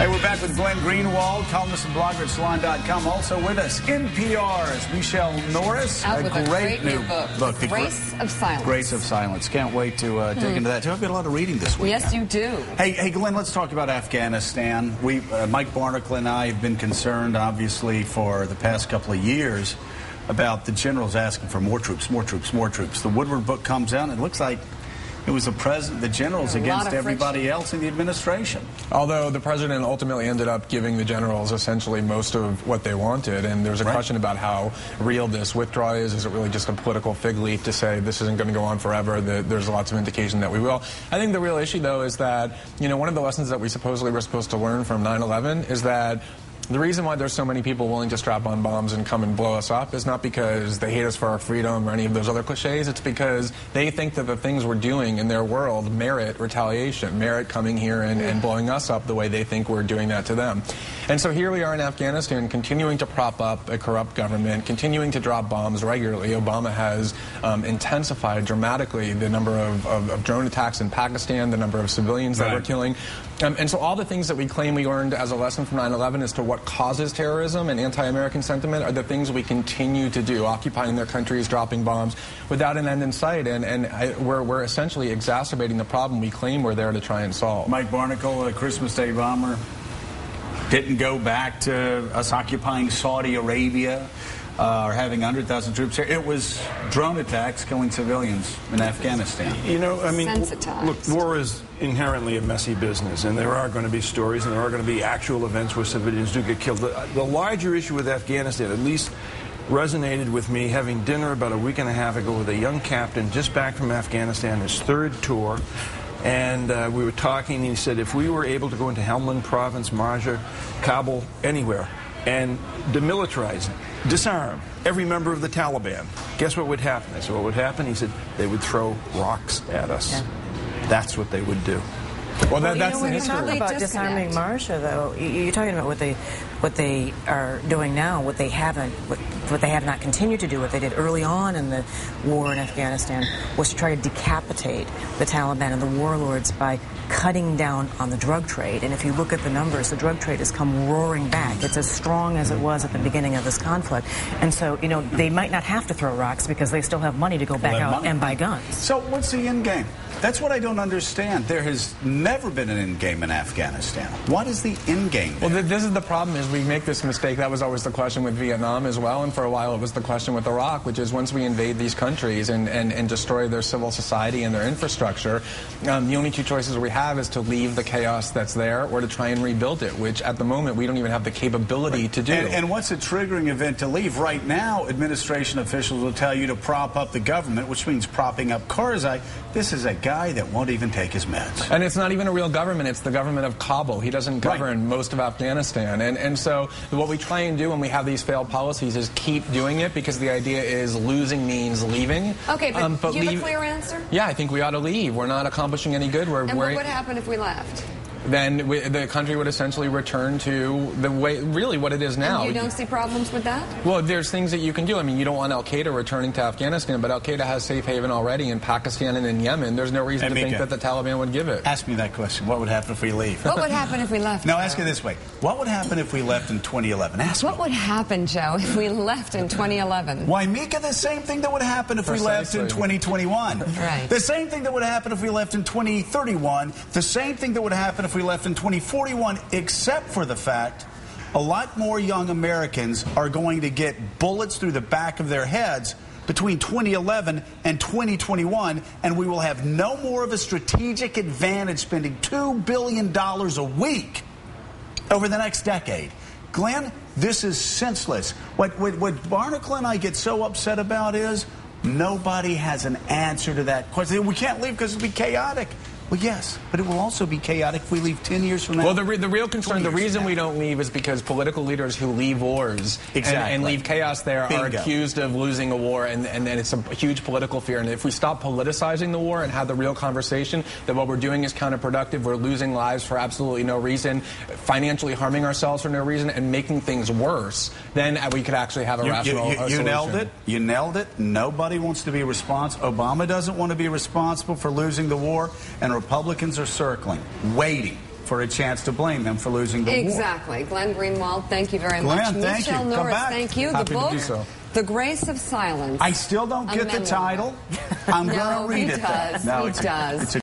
Hey, we're back with Glenn Greenwald, columnist and blogger at Salon.com. Also with us, NPR's Michelle Norris. Out with a great new book, Grace of Silence. Grace of Silence. Can't wait to dig into that, too. I've got a lot of reading this week. Yes, you do. Hey, Glenn, let's talk about Afghanistan. Mike Barnacle and I have been concerned, obviously, for the past couple of years about the generals asking for more troops, more troops, more troops. The Woodward book comes out, and it looks like it was the generals against everybody else in the administration. Although the president ultimately ended up giving the generals essentially most of what they wanted, and there's a question about how real this withdrawal is. Is it really just a political fig leaf to say this isn't going to go on forever? There's lots of indication that we will. I think the real issue, though, is that, one of the lessons that we supposedly were supposed to learn from 9/11 is that the reason why there's so many people willing to strap on bombs and come and blow us up is not because they hate us for our freedom or any of those other cliches. It's because they think that the things we're doing in their world merit retaliation, merit coming here and blowing us up the way they think we're doing that to them. And so here we are in Afghanistan continuing to prop up a corrupt government, continuing to drop bombs regularly. Obama has intensified dramatically the number of drone attacks in Pakistan, the number of civilians that we're killing. And so all the things that we claim we learned as a lesson from 9/11 as to what causes terrorism and anti-American sentiment are the things we continue to do, occupying their countries, dropping bombs without an end in sight. We're essentially exacerbating the problem we claim we're there to try and solve. Mike Barnacle, a Christmas Day bomber, didn't go back to us occupying Saudi Arabia or having 100,000 troops here. It was drone attacks killing civilians in Afghanistan. Look, war is inherently a messy business, and there are going to be stories and there are going to be actual events where civilians do get killed. The larger issue with Afghanistan, at least resonated with me having dinner about a week and a half ago with a young captain just back from Afghanistan, his third tour. And we were talking, and he said if we were able to go into Helmand Province, Marja, Kabul, anywhere, and demilitarize it, disarm every member of the Taliban, guess what would happen? I said, what would happen? He said, they would throw rocks at us. Yeah. That's what they would do. Well, that's the history. When you talk about disarming Marja, though, you're talking about what they are doing now, what they have not continued to do, what they did early on in the war in Afghanistan, was to try to decapitate the Taliban and the warlords by cutting down on the drug trade. And if you look at the numbers, the drug trade has come roaring back. It's as strong as it was at the beginning of this conflict. And so, they might not have to throw rocks because they still have money to go back out and buy guns. So what's the end game? That's what I don't understand. There has never been an end game in Afghanistan. What is the end game there? Well, this is the problem, is we make this mistake. That was always the question with Vietnam as well, and for a while it was the question with Iraq, which is once we invade these countries and destroy their civil society and their infrastructure, the only two choices we have is to leave the chaos that's there or to try and rebuild it, which at the moment we don't even have the capability to do. And what's a triggering event to leave? Right now, administration officials will tell you to prop up the government, which means propping up Karzai. This is a guy that won't even take his meds. And it's not even a real government. It's the government of Kabul. He doesn't govern most of Afghanistan. And so what we try and do when we have these failed policies is keep doing it, because the idea is losing means leaving. Okay, but do you have a clear answer? Yeah, I think we ought to leave. We're not accomplishing any good. And what would happen if we left? Then the country would essentially return to the way, really what it is now. And you don't see problems with that? Well, there's things that you can do. I mean, you don't want Al-Qaeda returning to Afghanistan, but Al-Qaeda has safe haven already in Pakistan and in Yemen. There's no reason to think that the Taliban would give it. Ask me that question. What would happen if we leave? What would happen if we left? No, ask it this way. What would happen if we left in 2011? Ask What would happen, Joe, if we left in 2011? Why, Mika, the same thing that would happen if we left in 2021. Right. The same thing that would happen if we left in 2031. The same thing that would happen if we left in 2041, except for the fact a lot more young Americans are going to get bullets through the back of their heads between 2011 and 2021, and we will have no more of a strategic advantage spending $2 billion a week over the next decade. Glenn, this is senseless. What Barnacle and I get so upset about is nobody has an answer to that question. We can't leave because it'll be chaotic. Well, yes, but it will also be chaotic if we leave 10 years from now. Well, the real concern, the reason we don't leave is because political leaders who leave wars and leave chaos there are accused of losing a war, and then it's a huge political fear. And if we stop politicizing the war and have the real conversation that what we're doing is counterproductive, we're losing lives for absolutely no reason, financially harming ourselves for no reason, and making things worse, then we could actually have a rational solution. You nailed it. You nailed it. Nobody wants to be responsible. Obama doesn't want to be responsible for losing the war, and Republicans are circling, waiting for a chance to blame them for losing the war. Exactly. Glenn Greenwald, thank you very much. Glenn, thank you. Michelle Come Norris, back. thank you. Happy The to do book, so. The Grace of Silence. I still don't get the title. I'm going to read it. He does. No, he does. It's a